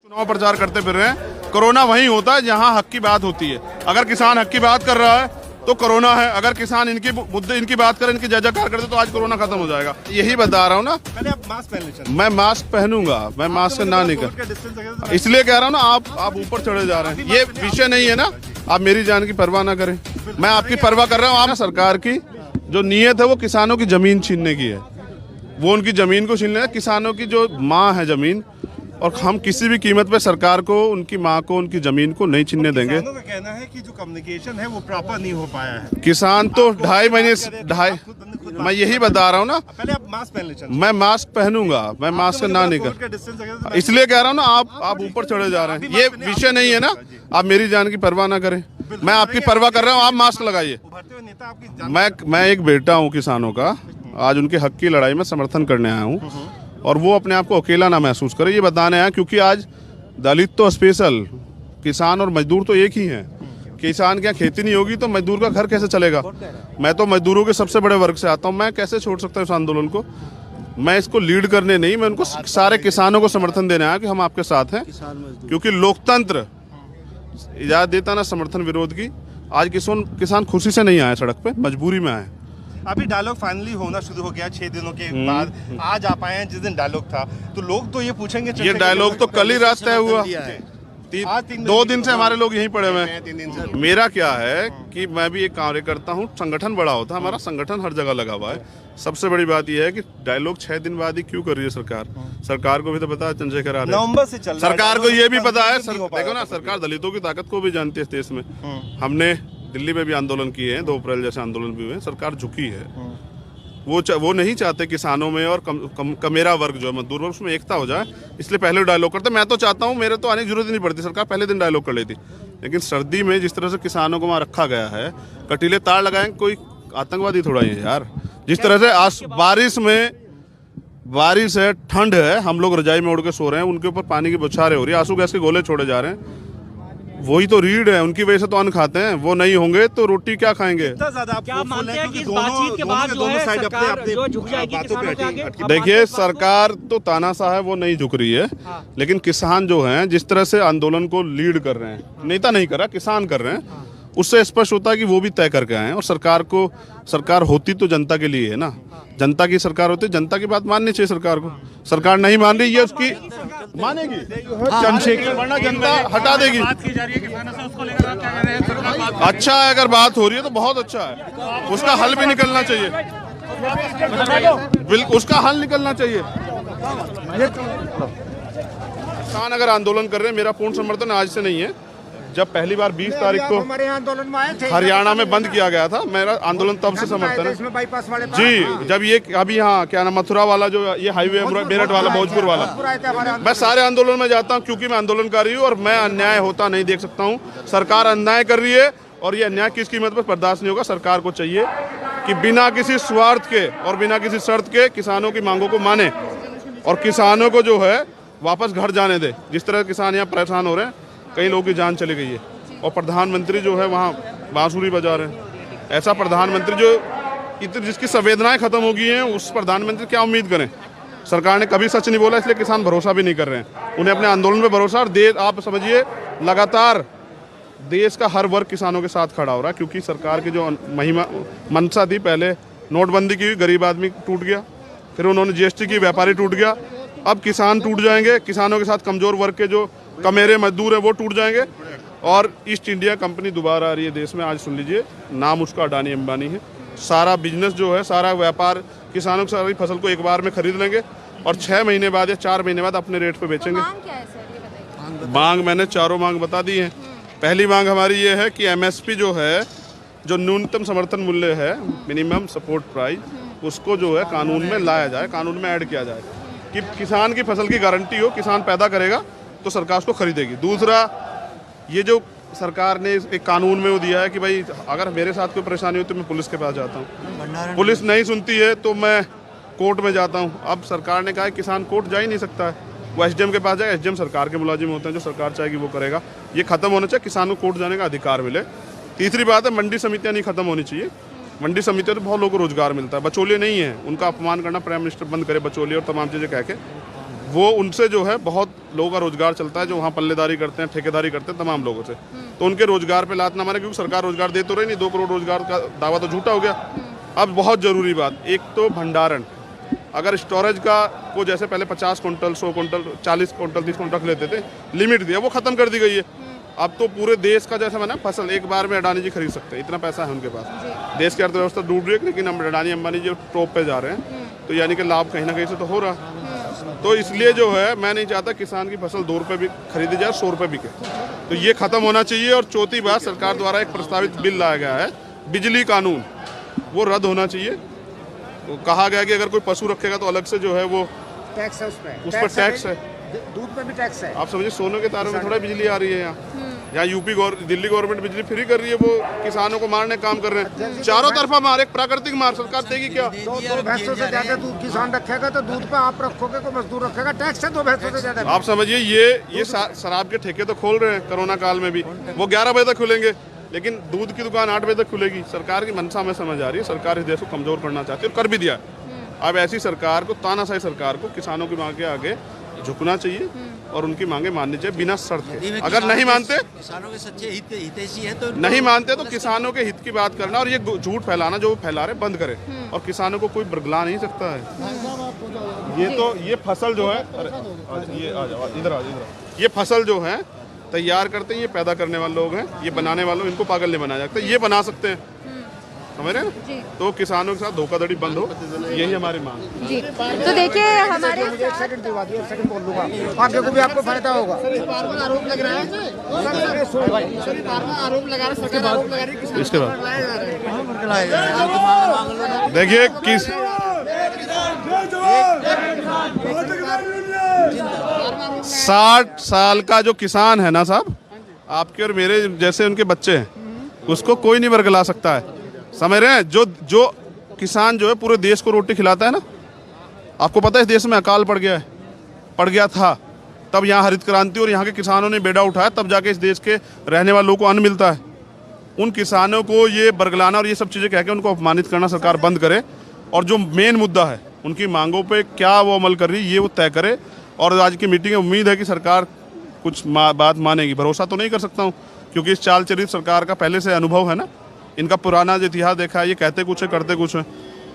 चुनाव प्रचार करते फिर रहे हैं। कोरोना वहीं होता है जहां हक की बात होती है। अगर किसान हक की बात कर रहा है तो कोरोना है, अगर किसान इनकी मुद्दे इनकी बात करें, इनकी जय जयकार करते तो आज कोरोना खत्म हो जाएगा। यही बता रहा हूँ ना, पहले आप मास्क पहन लीजिए। मैं मास्क पहनूंगा, मैं मास्क ना नहीं कर, इसलिए कह रहा हूँ ना, आप ऊपर चढ़े जा रहे हैं। ये विषय नहीं है ना, आप मेरी जान की परवाह ना करें, मैं आपकी परवाह कर रहा हूँ। आप सरकार की जो नीयत है वो किसानों की जमीन छीनने की है, वो उनकी जमीन को छीनने है। किसानों की जो माँ है जमीन, और हम किसी भी कीमत पे सरकार को, उनकी माँ को, उनकी जमीन को नहीं छीनने देंगे। किसानों का कहना है कि जो कम्युनिकेशन है वो प्रॉपर नहीं हो पाया है। किसान तो 2.5 महीने मैं यही बता रहा हूँ ना, पहले आप मास्क पहन लीजिए। मैं मास्क पहनूंगा, मैं मास्क ना नहीं कर, इसलिए कह रहा हूँ ना, आप ऊपर चढ़े जा रहे हैं। ये विषय नहीं है ना, आप मेरी जान की परवाह ना करें, मैं आपकी परवाह कर रहा हूँ। आप मास्क लगाइए। मैं एक बेटा हूँ किसानों का, आज उनके हक की लड़ाई में समर्थन करने आया हूँ, और वो अपने आप को अकेला ना महसूस करे, ये बताने आया। क्योंकि आज दलित तो स्पेशल, किसान और मजदूर तो एक ही हैं। किसान के यहाँ खेती नहीं होगी तो मजदूर का घर कैसे चलेगा? मैं तो मजदूरों के सबसे बड़े वर्ग से आता हूँ, मैं कैसे छोड़ सकता हूँ इस आंदोलन को? मैं इसको लीड करने नहीं, मैं उनको सारे किसानों को समर्थन देने आया कि हम आपके साथ हैं, क्योंकि लोकतंत्र इजाजत देता ना समर्थन विरोध की। आज किसान खुशी से नहीं आए सड़क पे, मजबूरी में आए। अभी डायलॉग फाइनली होना शुरू हो गया 6 दिनों के बाद। आज आप आए हैं जिस दिन डायलॉग था, तो लोग तो ये पूछेंगे, ये डायलॉग तो कल ही रात तय हुआ। 2 दिन से हमारे लोग यहीं पड़े हुए हैं। मेरा क्या है कि मैं भी एक कार्यकर्ता हूँ, संगठन बड़ा होता है, हमारा संगठन हर जगह लगा हुआ है। सबसे बड़ी बात यह है कि डायलॉग 6 दिन बाद ही क्यों कर रही है सरकार? सरकार को भी तो पता है चंद्रशेखर आजाद नवंबर से चल रहा है। सरकार को ये भी पता है, देखो ना, सरकार दलितों की ताकत को भी जानती है इस देश में। हमने दिल्ली में भी आंदोलन किए हैं, 2 अप्रैल जैसे आंदोलन भी हुए, सरकार झुकी है। वो नहीं चाहते किसानों में और कमेरा वर्ग जो है, मजदूर वर्ग, उसमें एकता हो जाए, इसलिए पहले डायलॉग करते। मैं तो चाहता हूँ, मेरे तो आने की जरूरत ही नहीं पड़ती, सरकार पहले दिन डायलॉग कर लेती। लेकिन सर्दी में जिस तरह से किसानों को वहाँ रखा गया है, कटीले तार लगाएंगे, कोई आतंकवादी थोड़ा ही है यार। जिस तरह से बारिश है, ठंड है, हम लोग रजाई में उड़ के सो रहे हैं, उनके ऊपर पानी की बौछारें हो रही है, आंसू गैस के गोले छोड़े जा रहे हैं। वही तो रीढ़ है, उनकी वजह से तो अन्न खाते हैं। वो नहीं होंगे तो रोटी क्या खाएंगे? देखिए, सरकार तो तानाशाह है, वो नहीं झुक रही है। लेकिन किसान जो हैं, जिस तरह से आंदोलन को लीड कर रहे हैं, नेता नहीं कर रहा, किसान कर रहे हैं, उससे स्पष्ट होता है कि वो भी तय करके आए हैं। और सरकार होती तो जनता के लिए है ना, जनता की सरकार होती, जनता की बात माननी चाहिए सरकार को। सरकार नहीं मान रही है, उसकी मानेगी चंद्रशेखर, वरना जनता हटा देगी। अच्छा है, अगर बात हो रही है तो बहुत अच्छा है, उसका हल भी निकलना चाहिए, बिल्कुल उसका हल निकलना चाहिए। किसान अगर आंदोलन कर रहे हैं, मेरा पूर्ण समर्थन आज से नहीं है। जब पहली बार 20 तारीख को आंदोलन में आए थे, हरियाणा में बंद किया गया था, मेरा आंदोलन तब से समर्थन है जी। जब ये अभी यहाँ क्या नाम, मथुरा वाला जो ये हाईवे, मेरठ वाला, भोजपुर वाला, मैं सारे आंदोलन में जाता हूँ क्योंकि मैं आंदोलनकारी हूँ और मैं अन्याय होता नहीं देख सकता हूँ। सरकार अन्याय कर रही है और ये अन्याय किस कीमत पर बर्दाश्त नहीं होगा। सरकार को चाहिए कि बिना किसी स्वार्थ के और बिना किसी शर्त के किसानों की मांगों को माने और किसानों को जो है वापस घर जाने दे। जिस तरह किसान यहाँ परेशान हो रहे हैं, कई लोगों की जान चली गई है, और प्रधानमंत्री जो है वहाँ बांसुरी बजा रहे हैं। ऐसा प्रधानमंत्री जो जिसकी संवेदनाएं खत्म हो गई हैं, उस प्रधानमंत्री क्या उम्मीद करें? सरकार ने कभी सच नहीं बोला, इसलिए किसान भरोसा भी नहीं कर रहे हैं। उन्हें अपने आंदोलन पे भरोसा, और देश, आप समझिए, लगातार देश का हर वर्ग किसानों के साथ खड़ा हो रहा है। क्योंकि सरकार की जो मंशा थी, पहले नोटबंदी की, गरीब आदमी टूट गया, फिर उन्होंने GST की, व्यापारी टूट गया, अब किसान टूट जाएंगे। किसानों के साथ कमजोर वर्ग के जो कमेरे मजदूर है वो टूट जाएंगे। और ईस्ट इंडिया कंपनी दोबारा आ रही है देश में। आज सुन लीजिए, नाम उसका अडानी अंबानी है। सारा बिजनेस जो है, सारा व्यापार, किसानों की सारी फसल को एक बार में खरीद लेंगे और 6 महीने बाद या 4 महीने बाद अपने रेट पे बेचेंगे। मांग क्या है सर, ये बताइए। मांग मैंने चारों मांग बता दी है। पहली मांग हमारी ये है कि MSP जो है, जो न्यूनतम समर्थन मूल्य है, मिनिमम सपोर्ट प्राइस, उसको जो है कानून में लाया जाए, कानून में ऐड किया जाए कि किसान की फसल की गारंटी हो, किसान पैदा करेगा तो सरकार उसको खरीदेगी। दूसरा, ये जो सरकार ने एक कानून में वो दिया है कि भाई अगर मेरे साथ कोई परेशानी हो तो मैं पुलिस के पास जाता हूँ, पुलिस नहीं सुनती है तो मैं कोर्ट में जाता हूँ। अब सरकार ने कहा है किसान कोर्ट जा ही नहीं सकता है, वो SDM के पास जाए। SDM सरकार के मुलाजिम होते हैं, जो सरकार चाहेगी वो करेगा। ये खत्म होना चाहिए, किसान को कोर्ट जाने का अधिकार मिले। तीसरी बात है, मंडी समितियाँ नहीं खत्म होनी चाहिए। मंडी समितियों से बहुत लोगों को रोजगार मिलता है। बचौलिए नहीं है, उनका अपमान करना प्राइम मिनिस्टर बंद करे, बचौलिए और तमाम चीज़ें कह के। वो उनसे जो है बहुत लोगों का रोजगार चलता है, जो वहाँ पल्लेदारी करते हैं, ठेकेदारी करते हैं, तमाम लोगों से। तो उनके रोजगार पे लात ना मारे, क्योंकि सरकार रोजगार दे तो रही नहीं, 2 करोड़ रोजगार का दावा तो झूठा हो गया। अब बहुत ज़रूरी बात, एक तो भंडारण, अगर स्टोरेज का को जैसे पहले 50 कुंटल, 100 कुंटल, 40 कुंटल, 30 कुंटल रख लेते थे, लिमिट दिया, वो ख़त्म कर दी गई है। अब तो पूरे देश का जैसा बना फसल एक बार में अडानी जी खरीद सकते हैं, इतना पैसा है उनके पास। देश की अर्थव्यवस्था डूब रही है, लेकिन हम अडानी अंबानी जो टॉप पे जा रहे हैं, तो यानी कि लाभ कहीं ना कहीं से तो हो रहा। तो इसलिए जो है मैं नहीं चाहता किसान की फसल 2 रुपये भी खरीदी जाए, 100 रुपये बिके, तो ये ख़त्म होना चाहिए। और चौथी बात, सरकार द्वारा एक प्रस्तावित बिल लाया गया है बिजली कानून, वो रद्द होना चाहिए। तो कहा गया कि अगर कोई पशु रखेगा तो अलग से जो है वो टैक्स है, उस पर टैक्स है, दूध पे भी टैक्स है। आप समझिए सोने के तारों में थोड़ा बिजली आ रही है यहाँ यूपी दिल्ली गवर्नमेंट बिजली फ्री कर रही है, वो किसानों को मारने का काम कर रहे हैं। चारों तरफा मार, एक प्राकृतिक मार सरकार देगी क्या? 2 भैंसों से ज्यादा दूध किसान रखेगा तो दूध पे आप रखोगे, कोई मजदूर रखेगा, टैक्स है 2 भैंसों से ज्यादा। आप समझिए ये शराब के ठेके तो खोल रहे हैं कोरोना काल में भी, वो 11 बजे तक खुलेंगे, लेकिन दूध की दुकान 8 बजे तक खुलेगी। सरकार की मंशा में समझ आ रही है, सरकार इस देश को कमजोर करना चाहती है और कर भी दिया। अब ऐसी सरकार को, तानाशाही सरकार को किसानों की मांग के आगे झुकना चाहिए और उनकी मांगे माननी चाहिए बिना शर्त के। अगर नहीं मानते, किसानों के सच्चे हितैषी है तो नहीं मानते तो किसानों के हित की बात करना और ये झूठ फैलाना जो फैला रहे बंद करें, और किसानों को कोई बरगला नहीं सकता है। ये फसल जो है, ये आ जाओ इधर, ये फसल जो है तैयार करते हैं, ये पैदा करने वाले लोग हैं, ये बनाने वाले, इनको पागल नहीं बनाया जाता, ये बना सकते हैं, समझ रहे हैं? तो किसानों के साथ धोखाधड़ी बंद हो, यही हमारी मांग। जी तो देखिए हमारे एक सेकंड दिलवा दिए, 1 सेकंड बोल लूंगा, आगे को भी आपको फायदा होगा। आरोप लग रहा है, आरोप लगा रहा है, सरकार आरोप लगा रही है, इसके बाद देखिए 60 साल का जो किसान है ना साहब, आपके और मेरे जैसे उनके बच्चे हैं, उसको कोई नहीं बरगला सकता है, समझ रहे हैं? जो किसान जो है पूरे देश को रोटी खिलाता है ना, आपको पता है इस देश में अकाल पड़ गया था, तब यहाँ हरित क्रांति और यहाँ के किसानों ने बेड़ा उठाया, तब जाके इस देश के रहने वालों को अन्न मिलता है। उन किसानों को ये बरगलाना और ये सब चीज़ें कह के उनको अपमानित करना सरकार बंद करे, और जो मेन मुद्दा है उनकी मांगों पे क्या वो अमल कर रही है ये वो तय करे। और आज की मीटिंग में उम्मीद है कि सरकार कुछ बात मानेगी। भरोसा तो नहीं कर सकता हूँ, क्योंकि इस चाल चरित सरकार का पहले से अनुभव है ना, इनका पुराना जो इतिहास देखा है, ये कहते कुछ है करते कुछ है,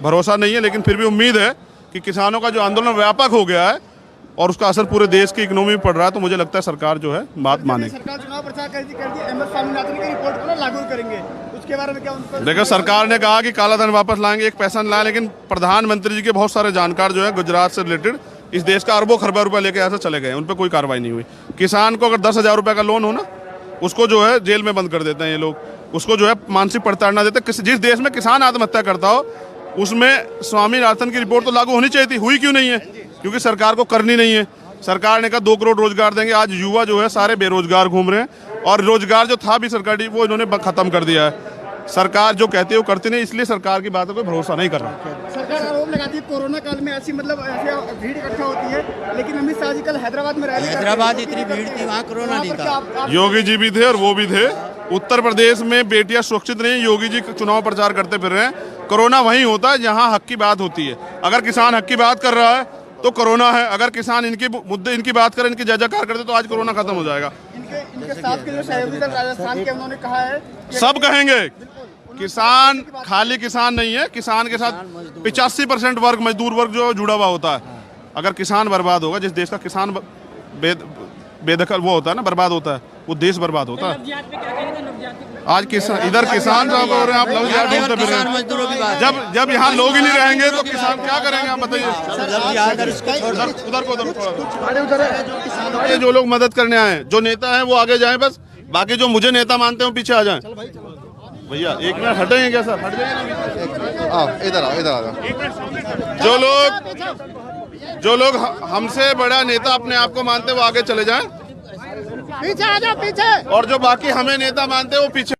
भरोसा नहीं है। लेकिन फिर भी उम्मीद है कि किसानों का जो आंदोलन व्यापक हो गया है और उसका असर पूरे देश की इकोनॉमी में पड़ रहा है, तो मुझे लगता है सरकार जो है बात मानेगी। सरकार चुनाव प्रचार कर दी MS स्वामीनाथन की रिपोर्ट को लागू करेंगे, उसके बारे में क्या उन पर? देखो, सरकार ने कहा कि काला धन वापस लाएंगे, एक पैसा लाए, लेकिन प्रधानमंत्री जी के बहुत सारे जानकार जो है गुजरात से रिलेटेड इस देश का अरबों खरबों रुपया लेके ऐसे चले गए, उन पर कोई कार्रवाई नहीं हुई। किसान को अगर 10,000 रुपये का लोन हो ना, उसको जो है जेल में बंद कर देते हैं ये लोग, उसको जो है मानसिक प्रताड़ना देते। जिस देश में किसान आत्महत्या करता हो उसमें स्वामीनाथन की रिपोर्ट तो लागू होनी चाहिए थी, हुई क्यों नहीं है? क्योंकि सरकार को करनी नहीं है। सरकार ने कहा 2 करोड़ रोजगार देंगे, आज युवा जो है सारे बेरोजगार घूम रहे हैं, और रोजगार जो था भी सरकारी वो इन्होंने खत्म कर दिया है। सरकार जो कहती है वो करती नहीं, इसलिए सरकार की बातों पर भरोसा नहीं कर रहा। सरकार आरोप लगाती है कोरोना काल में ऐसी ऐसी भीड़ इकट्ठा होती है, लेकिन अमित शाह जी कल हैदराबाद में रैली, हैदराबाद इतनी भीड़ थी, वहाँ कोरोना नहीं था। योगी जी भी थे और वो भी थे। उत्तर प्रदेश में बेटियां सुरक्षित नहीं, योगी जी चुनाव प्रचार करते फिर रहे हैं। कोरोना वहीं होता है जहां हक की बात होती है। अगर किसान हक की बात कर रहा है तो कोरोना है, अगर किसान इनके मुद्दे इनकी बात करें, इनकी जय जयकार करते तो आज कोरोना खत्म हो जाएगा। इनके साथ के जो सहयोगी दल राजस्थान के, उन्होंने कहा है सब कहेंगे किसान खाली किसान नहीं है, किसान के साथ 85% वर्ग, मजदूर वर्ग जो जुड़ा हुआ होता है। अगर किसान बर्बाद होगा, जिस देश का किसान बेदखल वो होता है ना, बर्बाद होता है, वो देश बर्बाद होता है। आज इधर किसान साहब हो रहे हैं, आप लोग यहाँ ढूंढते फिर रहे हैं। जब यहाँ लोग ही नहीं रहेंगे तो किसान क्या करेंगे, आप बताइए। उधर जो लोग मदद करने आए, जो नेता हैं वो आगे जाएं बस, बाकी जो मुझे नेता मानते हैं पीछे आ जाएं। भैया 1 मिनट हटेंगे क्या सर? हट जाइए, इधर आओ, इधर आ जाओ। जो लोग हमसे बड़ा नेता अपने आप को मानते हैं वो आगे चले जाएं, पीछे आ जाओ, पीछे। और जो बाकी हमें नेता मानते हैं वो पीछे।